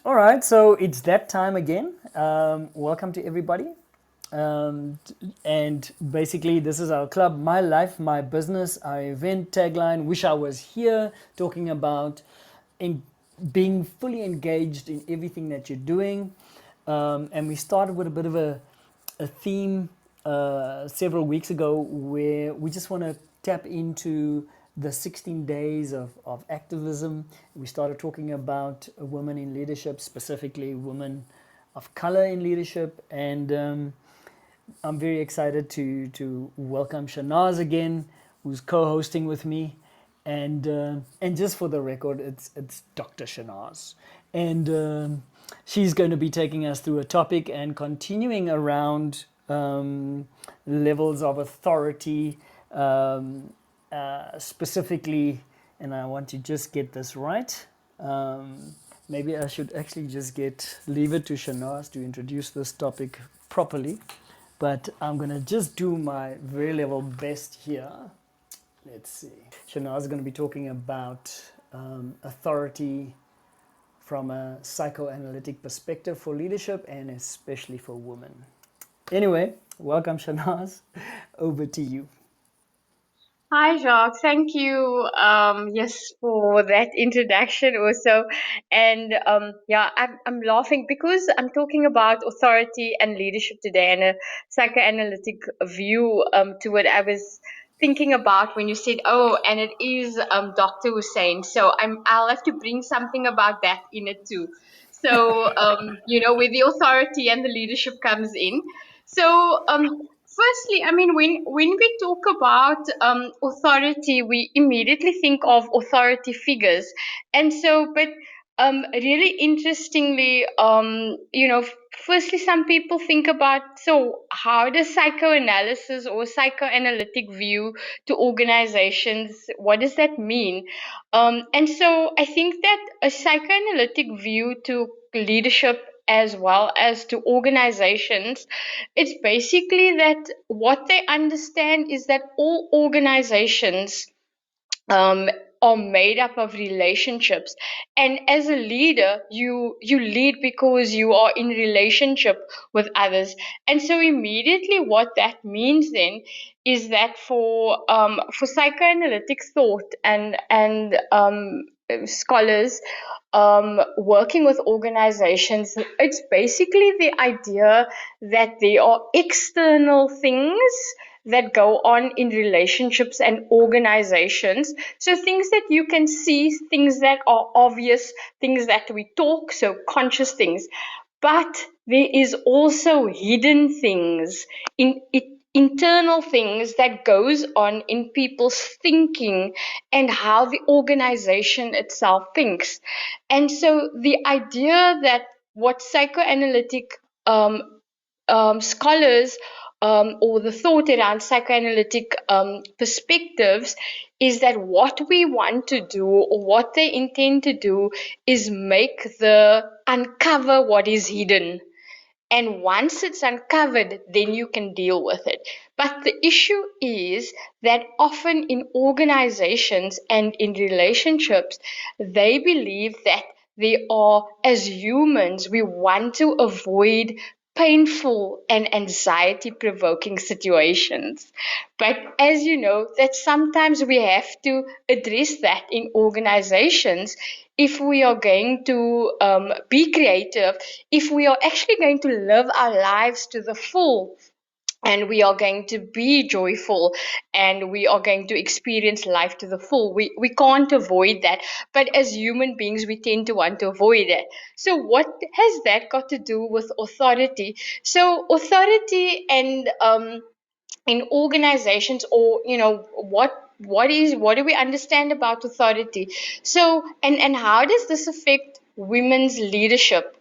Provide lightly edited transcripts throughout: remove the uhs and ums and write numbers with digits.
All right, so it's that time again. Welcome to everybody. And basically, this is our club, My Life, My Business, our event tagline. Wish I was here, talking about in being fully engaged in everything that you're doing. And we started with a bit of a theme several weeks ago where we just want to tap into the 16 days of activism. We started talking about women in leadership, specifically women of color in leadership. And I'm very excited to welcome Shanaz again, who's co-hosting with me. And just for the record, it's Dr. Shanaz. And she's going to be taking us through a topic and continuing around levels of authority, specifically, and I want to just get this right. Maybe I should actually just leave it to Shanaz to introduce this topic properly. But I'm gonna just do my very level best here. Let's see. Shanaz is going to be talking about authority from a psychoanalytic perspective for leadership and especially for women. Anyway, welcome Shanaz. Over to you. Hi, Jacques. Thank you, yes, for that introduction also. And yeah, I'm laughing because I'm talking about authority and leadership today and a psychoanalytic view to what I was thinking about when you said, oh, and it is Dr. Hussein. So I'll have to bring something about that in it too. So, where the authority and the leadership comes in. So, firstly, I mean, when we talk about authority, we immediately think of authority figures, and so, but really interestingly, firstly, some people think about so how does psychoanalysis or psychoanalytic view to organizations? What does that mean? And so, I think that a psychoanalytic view to leadership as well as to organizations, it's basically that what they understand is that all organizations um, are made up of relationships, and as a leader you lead because you are in relationship with others. And so immediately what that means then is that for psychoanalytic thought and scholars working with organizations, it's basically the idea that there are external things that go on in relationships and organizations. So things that you can see, things that are obvious, things that we talk, so conscious things. But there is also hidden things in it, internal things that goes on in people's thinking and how the organization itself thinks. And so the idea that what psychoanalytic scholars or the thought around psychoanalytic perspectives is that what we want to do or what they intend to do is make the uncover what is hidden. And once it's uncovered, then you can deal with it. But the issue is that often in organizations and in relationships, they believe that they are, as humans, we want to avoid painful and anxiety provoking situations. But as you know, that sometimes we have to address that in organizations if we are going to be creative, if we are actually going to live our lives to the full, and we are going to be joyful, and we are going to experience life to the full. We can't avoid that. But as human beings, we tend to want to avoid it. So what has that got to do with authority? So authority and in organizations, or what do we understand about authority? So and how does this affect women's leadership?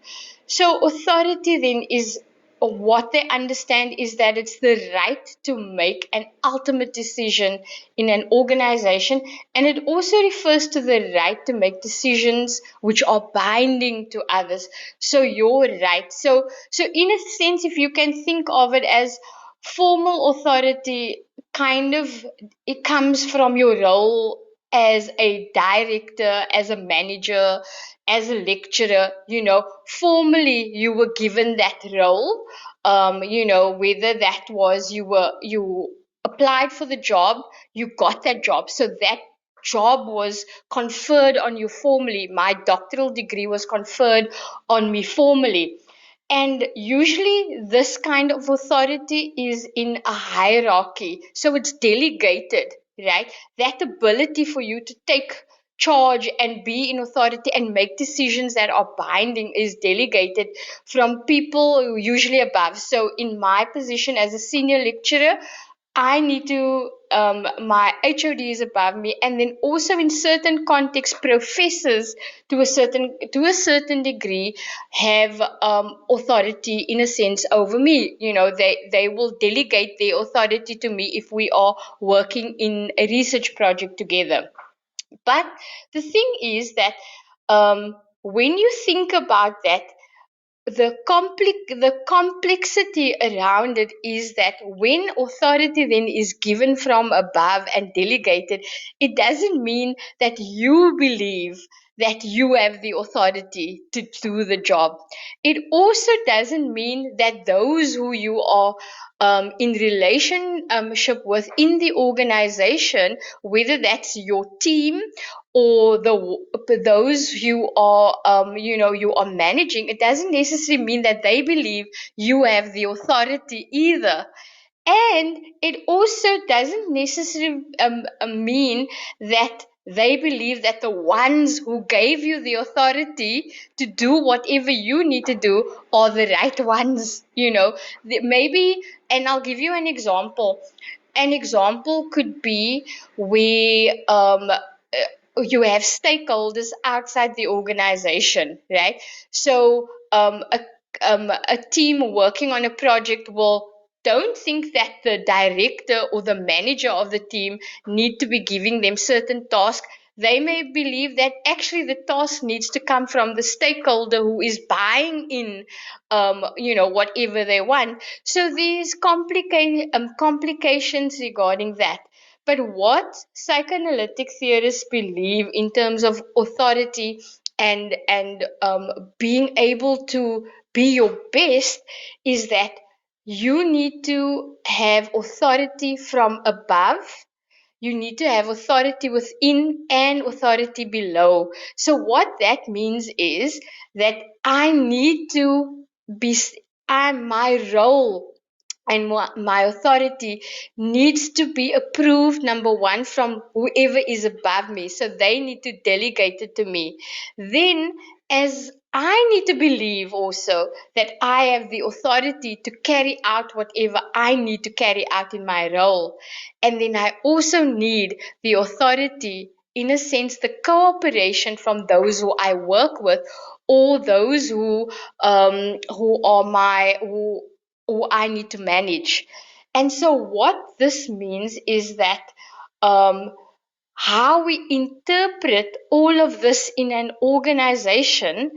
So authority then is, what they understand is that it's the right to make an ultimate decision in an organization, and it also refers to the right to make decisions which are binding to others. So your right, so in a sense, if you can think of it as formal authority, kind of, it comes from your role as a director, as a manager, as a lecturer, formally you were given that role. Whether that was you applied for the job, you got that job. So that job was conferred on you formally. My doctoral degree was conferred on me formally. And usually, this kind of authority is in a hierarchy. So it's delegated, right? That ability for you to take charge and be in authority and make decisions that are binding is delegated from people usually above. So, in my position as a senior lecturer, I need to, my HOD is above me, and then also in certain contexts, professors to a certain degree have authority in a sense over me. They will delegate their authority to me if we are working in a research project together. But the thing is that when you think about that, the complexity around it is that when authority then is given from above and delegated, it doesn't mean that you believe that you have the authority to do the job. It also doesn't mean that those who you are in relationship with in the organization, whether that's your team or those you are you are managing, it doesn't necessarily mean that they believe you have the authority either. And it also doesn't necessarily mean that they believe that the ones who gave you the authority to do whatever you need to do are the right ones. Maybe, and I'll give you an example. An example could be where you have stakeholders outside the organization, right? So a team working on a project will don't think that the director or the manager of the team need to be giving them certain tasks. They may believe that actually the task needs to come from the stakeholder who is buying in, whatever they want. So these complications regarding that. But what psychoanalytic theorists believe in terms of authority and being able to be your best is that you need to have authority from above. You need to have authority within and authority below. So what that means is that I need to be, my role and my authority needs to be approved, number one, from whoever is above me. So they need to delegate it to me. Then, as I need to believe also that I have the authority to carry out whatever I need to carry out in my role. And then I also need the authority, in a sense, the cooperation from those who I work with, or those who are who I need to manage. And so, what this means is that um, how we interpret all of this in an organization,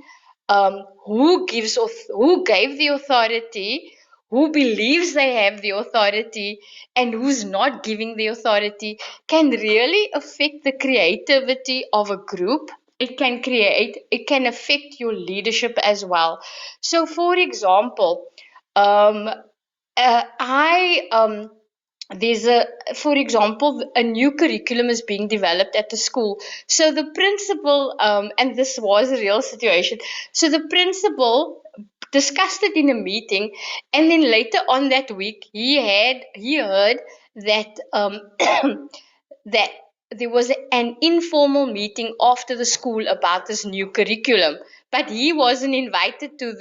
who gave the authority, who believes they have the authority, and who's not giving the authority, can really affect the creativity of a group. It can affect your leadership as well. So, for example, um, I there's a for example, a new curriculum is being developed at the school. So the principal, and this was a real situation, so the principal discussed it in a meeting, and then later on that week he heard that that there was an informal meeting after the school about this new curriculum, but he wasn't invited to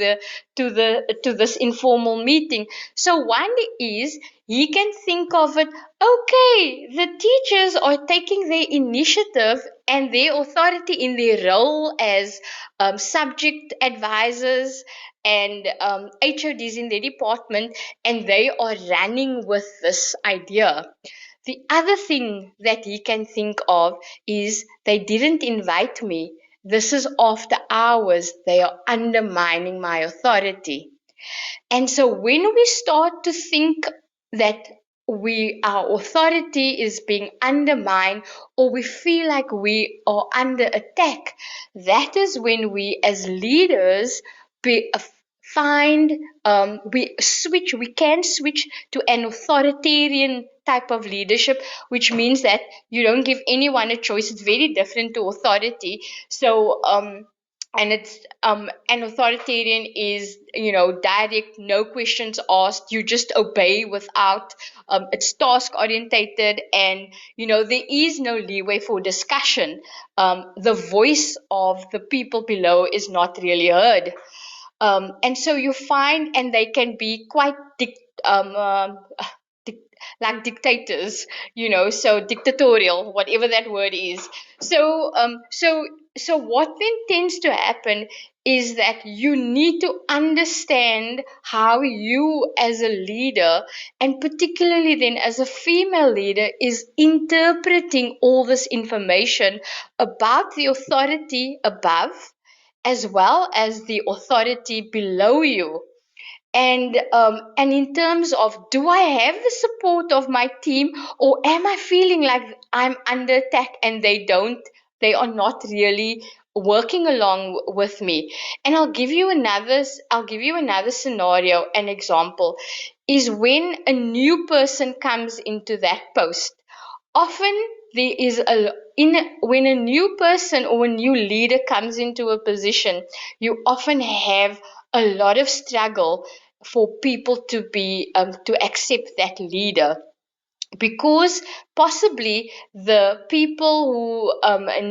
this informal meeting. So one is, he can think of it, okay, the teachers are taking their initiative and their authority in their role as subject advisors and HODs in their department, and they are running with this idea. The other thing that he can think of is, they didn't invite me. This is after hours. They are undermining my authority. And so when we start to think that our authority is being undermined, or we feel like we are under attack, that is when we as leaders be, find we can switch to an authoritarian type of leadership, which means that you don't give anyone a choice. It's very different to authority. So and it's an authoritarian is, direct, no questions asked, you just obey without, it's task orientated, and there is no leeway for discussion. The voice of the people below is not really heard. And so you find, and they can be quite um, um, dic- like dictators, so dictatorial, whatever that word is. So what then tends to happen is that you need to understand how you as a leader, and particularly then as a female leader, is interpreting all this information about the authority above as well as the authority below you. And in terms of, do I have the support of my team, or am I feeling like I'm under attack and they are not really working along with me? And I'll give you another scenario, an example is when a new person comes into that post. Often there is a in when a new person or a new leader comes into a position, you often have a lot of struggle for people to accept that leader, because possibly the people who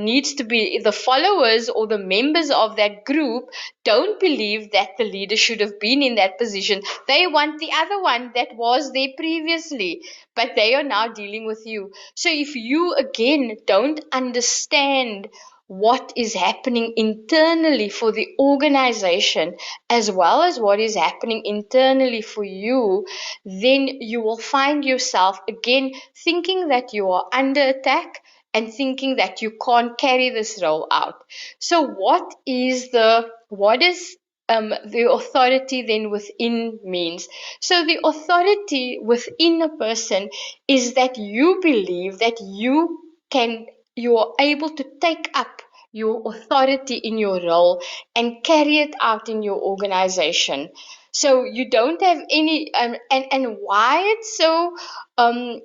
needs to be the followers or the members of that group don't believe that the leader should have been in that position. They want the other one that was there previously, but they are now dealing with you. So if you again don't understand what is happening internally for the organization, as well as what is happening internally for you, then you will find yourself again thinking that you are under attack and thinking that you can't carry this role out. So what is the authority then within means? So the authority within a person is that you believe that you are able to take up your authority in your role and carry it out in your organization. So you don't have any, and why it's so um,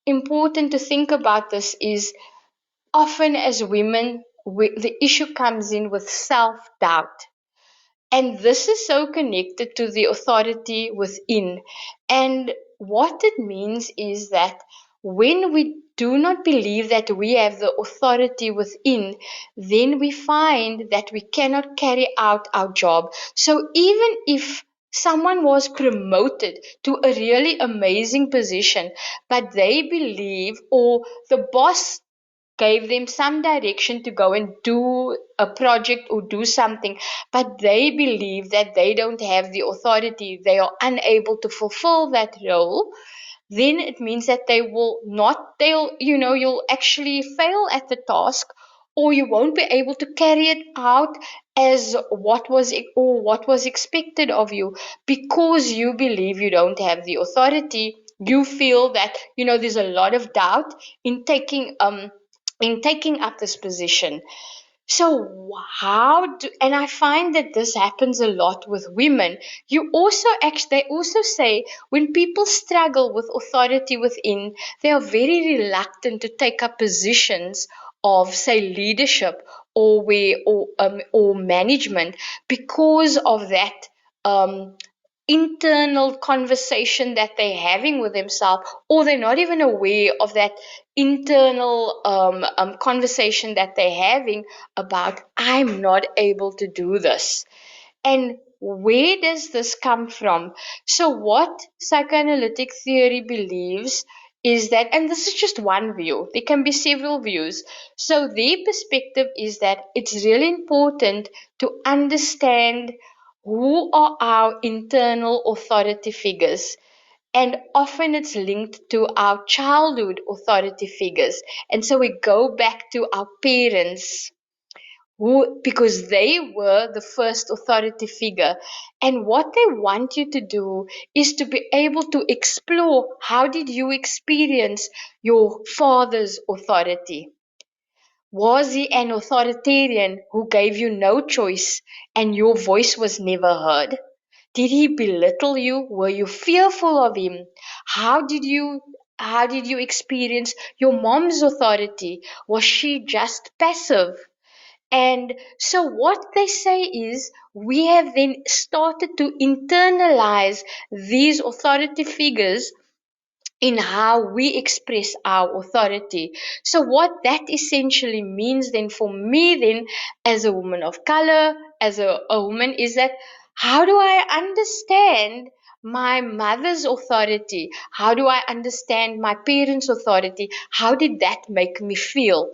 important to think about this is, often as women, the issue comes in with self doubt. And this is so connected to the authority within. And what it means is that when we do not believe that we have the authority within, then we find that we cannot carry out our job. So even if someone was promoted to a really amazing position, but they believe, or the boss gave them some direction to go and do a project or do something, but they believe that they don't have the authority, they are unable to fulfill that role, then it means that you'll actually fail at the task, or you won't be able to carry it out as what was expected of you, because you believe you don't have the authority. You feel that there's a lot of doubt in taking up this position. So and I find that this happens a lot with women. They also say when people struggle with authority within, they are very reluctant to take up positions of, say, leadership or management, because of that um, internal conversation that they're having with themselves, or they're not even aware of that internal conversation that they're having about, I'm not able to do this. And where does this come from? So, what psychoanalytic theory believes is that, and this is just one view, there can be several views. So, their perspective is that it's really important to understand who are our internal authority figures. And often it's linked to our childhood authority figures. And so we go back to our parents, who, because they were the first authority figure. And what they want you to do is to be able to explore, how did you experience your father's authority? Was he an authoritarian who gave you no choice and your voice was never heard? Did he belittle you? Were you fearful of him? How did you experience your mom's authority? Was she just passive? And so what they say is, we have then started to internalize these authority figures in how we express our authority. So what that essentially means then for me then, as a woman of color, as a woman, is that, how do I understand my mother's authority? How do I understand my parents' authority? How did that make me feel?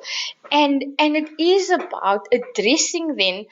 And it is about addressing then,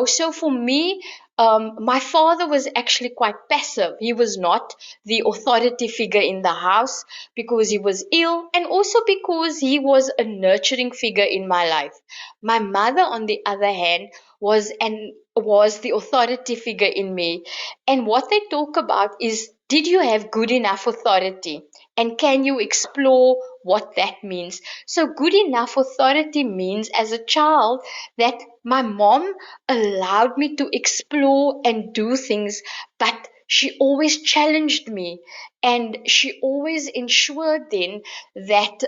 so for me, my father was actually quite passive. He was not the authority figure in the house, because he was ill, and also because he was a nurturing figure in my life. My mother, on the other hand, was the authority figure in me. And what they talk about is, did you have good enough authority? And can you explore what that means? So, good enough authority means, as a child, that my mom allowed me to explore and do things, but she always challenged me, and she always ensured then that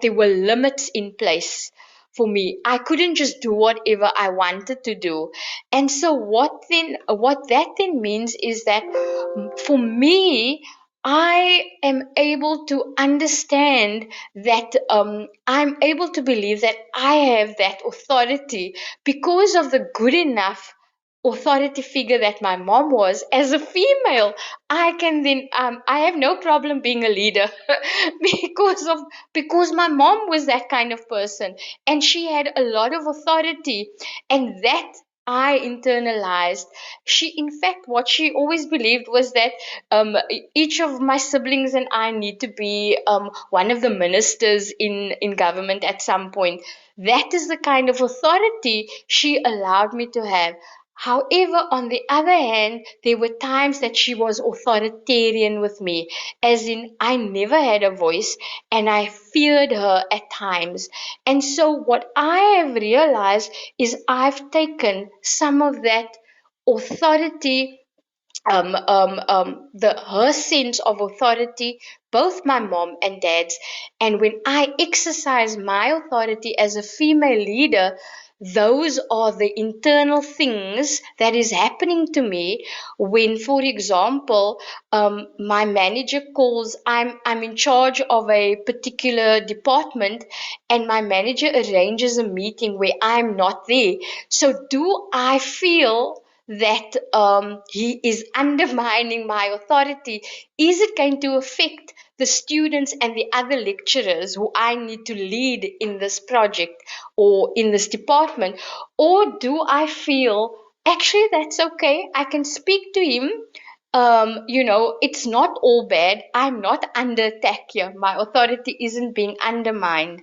there were limits in place for me. I couldn't just do whatever I wanted to do. And so what that then means is that, for me, I am able to understand that, I'm able to believe that I have that authority because of the good enough authority figure that my mom was. As a female, I can then, I have no problem being a leader because my mom was that kind of person, and she had a lot of authority, and that I internalized. In fact, what she always believed was that, each of my siblings and I need to be, one of the ministers in government at some point. That is the kind of authority she allowed me to have. However, on the other hand, there were times that she was authoritarian with me, as in, I never had a voice and I feared her at times. And so, what I have realized is, I've taken some of that authority, the her sense of authority, both my mom and dad's, and when I exercise my authority as a female leader, those are the internal things that is happening to me. When, for example, my manager calls, I'm in charge of a particular department, and my manager arranges a meeting where I'm not there. So do I feel that, he is undermining my authority? Is it going to affect the students and the other lecturers who I need to lead in this project or in this department? Or do I feel, actually, that's okay, I can speak to him? It's not all bad. I'm not under attack here. My authority isn't being undermined.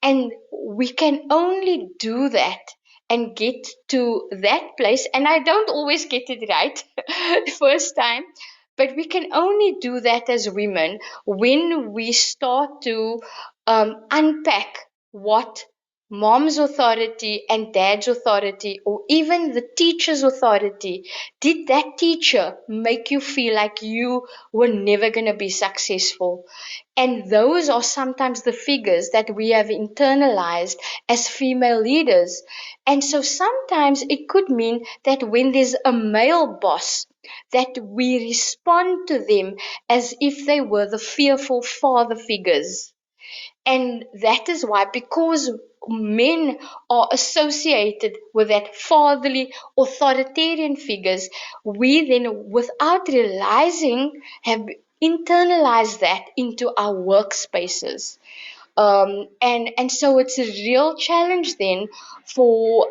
And we can only do that and get to that place. And I don't always get it right the first time, but we can only do that as women when we start to, unpack what mom's authority and dad's authority, or even the teacher's authority. Did that teacher make you feel like you were never going to be successful? And those are sometimes the figures that we have internalized as female leaders. And so sometimes it could mean that when there's a male boss, that we respond to them as if they were the fearful father figures. And that is why, because men are associated with that fatherly authoritarian figures, we then, without realizing, have internalized that into our workspaces. And so it's a real challenge then for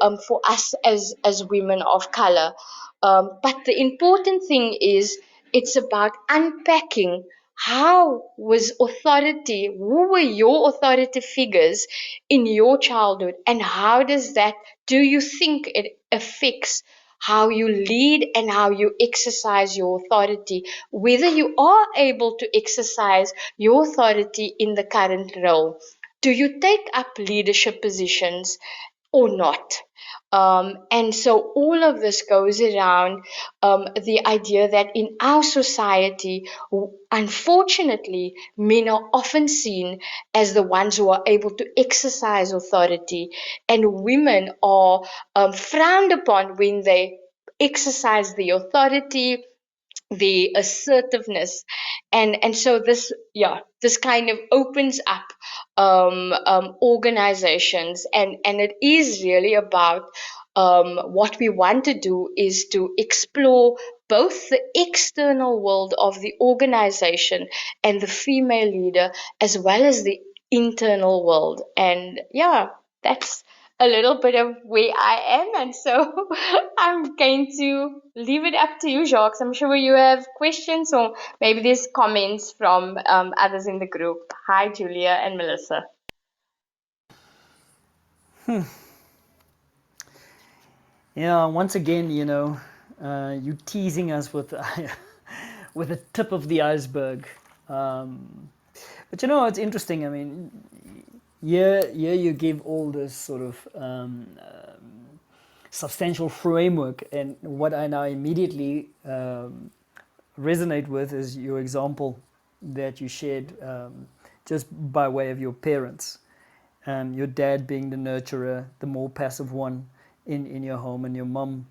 us as women of color. But the important thing is, it's about unpacking how was authority, who were your authority figures in your childhood, and how does that, do you think it affects how you lead and how you exercise your authority, whether you are able to exercise your authority in the current role? Do you take up leadership positions or not? And so all of this goes around the idea that in our society, unfortunately, men are often seen as the ones who are able to exercise authority, and women are frowned upon when they exercise the authority, the assertiveness. And so this, yeah, this kind of opens up organizations, and it is really about what we want to do is to explore both the external world of the organization and the female leader, as well as the internal world. And yeah, that's a little bit of where I am. And so I'm going to leave it up to you, Jacques. I'm sure you have questions, or maybe there's comments from others in the group. Hi, Julia and Melissa. Yeah, once again, you teasing us with with the tip of the iceberg. But it's interesting. I mean, yeah, you give all this sort of substantial framework, and what I now immediately resonate with is your example that you shared, just by way of your parents. Your dad being the nurturer, the more passive one in your home, and your mum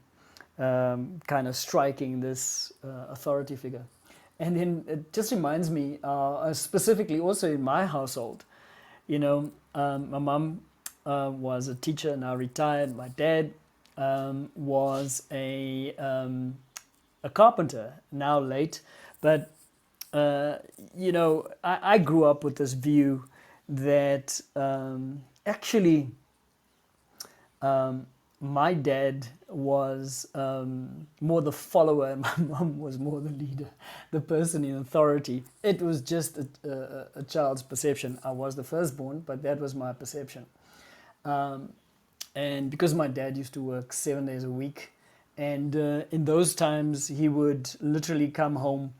kind of striking this authority figure. And then it just reminds me, specifically also in my household, my mum was a teacher, now retired. My dad was a carpenter, now late. But, I grew up with this view that actually um, my dad was more the follower and my mom was more the leader, the person in authority. It was just a child's perception. I was the firstborn, but that was my perception. Um, and because my dad used to work 7 days a week, and in those times he would literally come home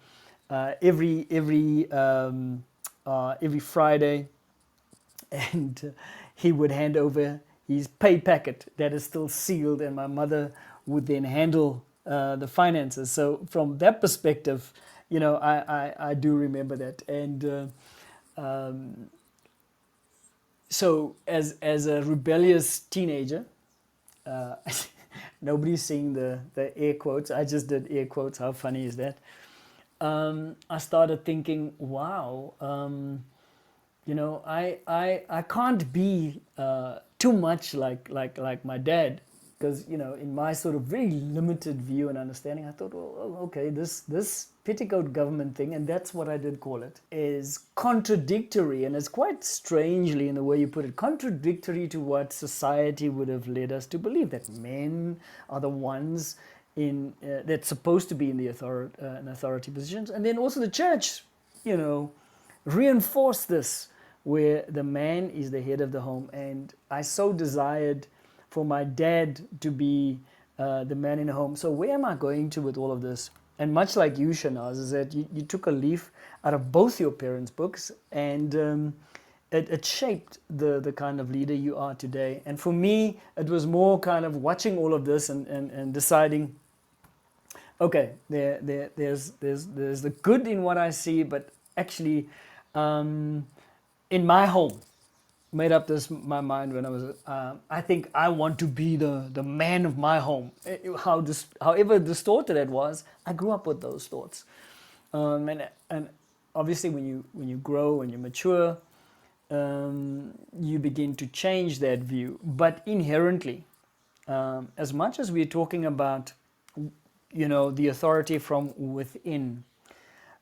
every Friday, and he would hand over his pay packet that is still sealed, and my mother would then handle the finances. So from that perspective, I do remember that. And so as a rebellious teenager, uh, nobody's seeing the air quotes. I just did air quotes. How funny is that? I started thinking, wow, I can't be too much like my dad, because in my sort of very limited view and understanding, I thought, well, okay, this petticoat government thing, and that's what I did call it, is contradictory, and it's quite strangely, in the way you put it, contradictory to what society would have led us to believe, that men are the ones in that's supposed to be in the authority positions, and then also the church, you know, reinforce this, where the man is the head of the home. And I so desired for my dad to be the man in the home. So where am I going to with all of this? And much like you, Shanaz, is that you took a leaf out of both your parents' books, and it shaped the kind of leader you are today. And for me, it was more kind of watching all of this and deciding, okay, there's the good in what I see, but actually, in my home, made up this my mind when I was. I think I want to be the man of my home. However distorted it was, I grew up with those thoughts, and obviously when you grow and you mature, you begin to change that view. But inherently, as much as we're talking about, the authority from within,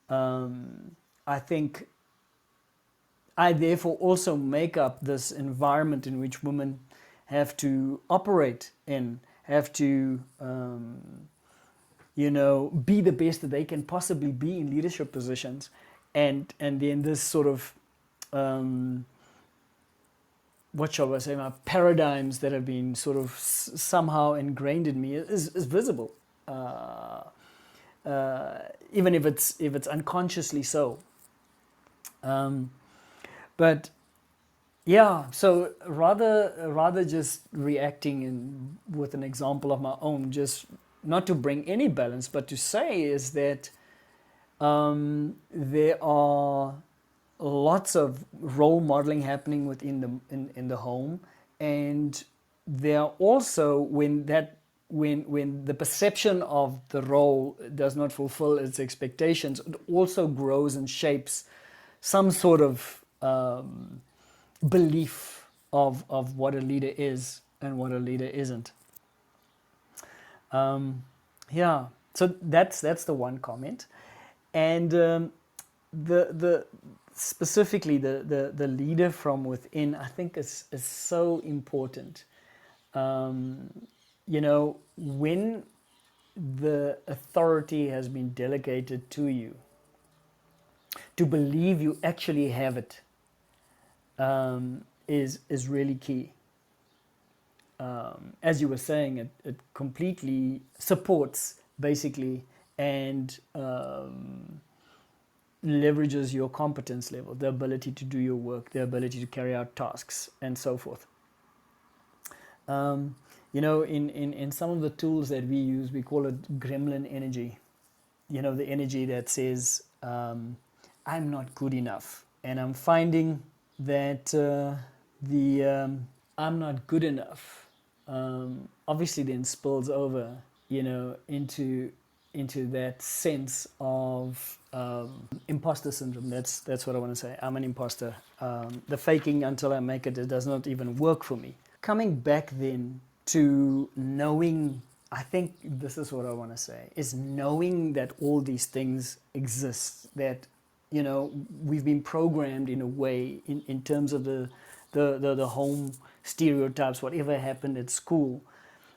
I think I therefore also make up this environment in which women have to operate in, have to, be the best that they can possibly be in leadership positions. and then this sort of um, what shall I say, my paradigms that have been sort of somehow ingrained in me is visible, uh, even if it's unconsciously so. Um, but yeah, so rather just reacting with an example of my own, just not to bring any balance, but to say is that there are lots of role modeling happening within in the home, and there are also when the perception of the role does not fulfill its expectations, it also grows and shapes some sort of belief of what a leader is and what a leader isn't. Um, yeah, so that's the one comment, and the specifically the leader from within, I think is so important. Um, when the authority has been delegated to you, to believe you actually have it is really key. As you were saying, it completely supports basically and leverages your competence level, the ability to do your work, the ability to carry out tasks, and so forth. Um, in some of the tools that we use, we call it gremlin energy. The energy that says, I'm not good enough. And I'm finding that the I'm not good enough obviously then spills over, into that sense of imposter syndrome. That's what I want to say. I'm an imposter. The faking until I make it does not even work for me. Coming back then to knowing, I think this is what I want to say, is knowing that all these things exist, that we've been programmed in a way in terms of the home stereotypes, whatever happened at school.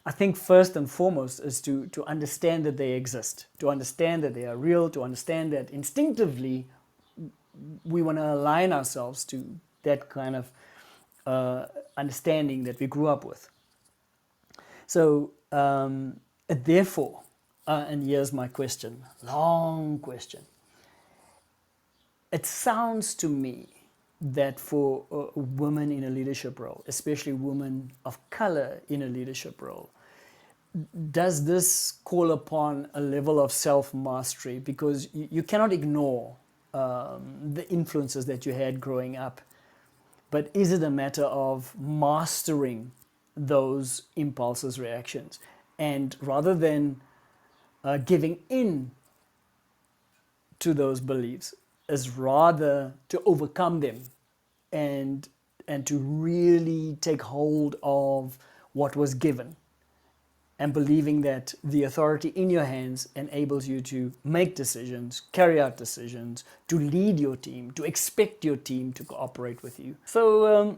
I think first and foremost is to understand that they exist, to understand that they are real, to understand that instinctively we want to align ourselves to that kind of understanding that we grew up with. So, therefore, and here's my question, long question. It sounds to me that for women in a leadership role, especially women of color in a leadership role, does this call upon a level of self mastery? Because you cannot ignore the influences that you had growing up. But is it a matter of mastering those impulses, reactions? And rather than giving in to those beliefs, is rather to overcome them and and to really take hold of what was given, and believing that the authority in your hands enables you to make decisions, carry out decisions, to lead your team, to expect your team to cooperate with you. So,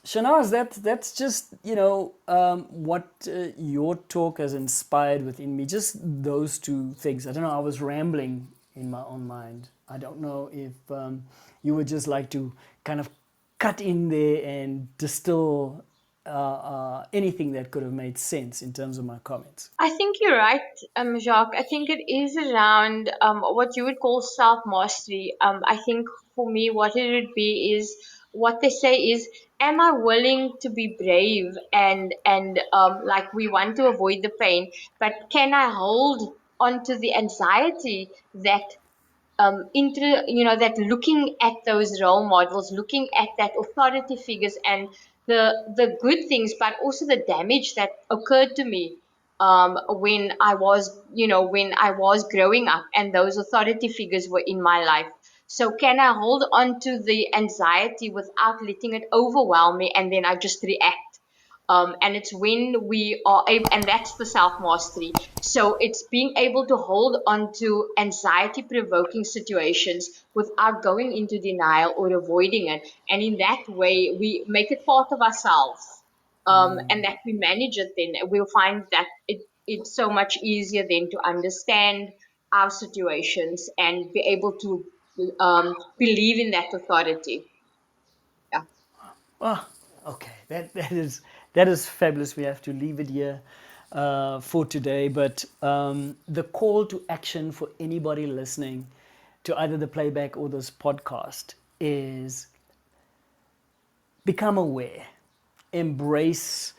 Shanaz, that's just what your talk has inspired within me. Just those two things. I don't know. I was rambling in my own mind. I don't know if you would just like to kind of cut in there and distill anything that could have made sense in terms of my comments. I think you're right, Jacques. I think it is around what you would call self mastery. I think for me, what it would be is what they say is, am I willing to be brave and like we want to avoid the pain, but can I hold on to the anxiety that that looking at those role models, looking at that authority figures and the good things, but also the damage that occurred to me when I was when I was growing up and those authority figures were in my life. So can I hold on to the anxiety without letting it overwhelm me and then I just react? And it's when we are able, and that's the self mastery. So it's being able to hold on to anxiety provoking situations without going into denial or avoiding it. And in that way, we make it part of ourselves. And that we manage it, then we'll find that it's so much easier then to understand our situations and be able to believe in that authority. Yeah. Oh, okay. That is fabulous. We have to leave it here for today. But the call to action for anybody listening to either the playback or this podcast is become aware, embrace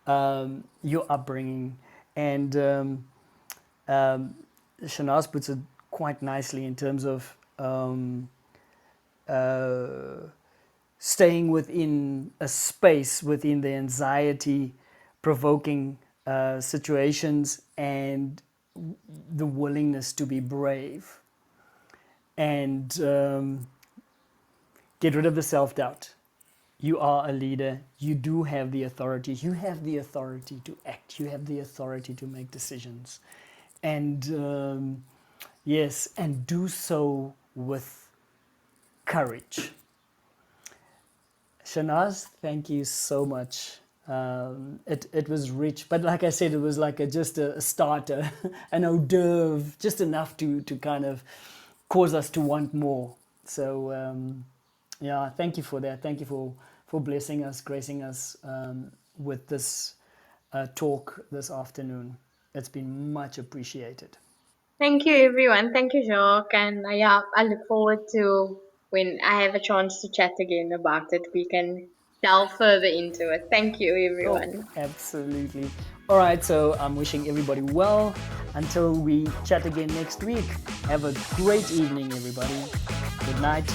your upbringing, and Shanaz puts it quite nicely in terms of staying within a space within the anxiety provoking situations and the willingness to be brave and get rid of the self doubt. You are a leader. You do have the authority. You have the authority to act. You have the authority to make decisions. And yes, and do so with courage. Shanaz, thank you so much. It was rich, but like I said, it was like just a starter, an hors d'oeuvre, just enough to kind of cause us to want more. So yeah, thank you for that. Thank you for blessing us, gracing us with this talk this afternoon. It's been much appreciated. Thank you, everyone. Thank you, Jacques. And yeah, I look forward to when I have a chance to chat again about it. We can delve further into it. Thank you, Oh, everyone. absolutely. All right, so I'm wishing everybody well. Until we chat again next week, have a great evening, everybody. Good night.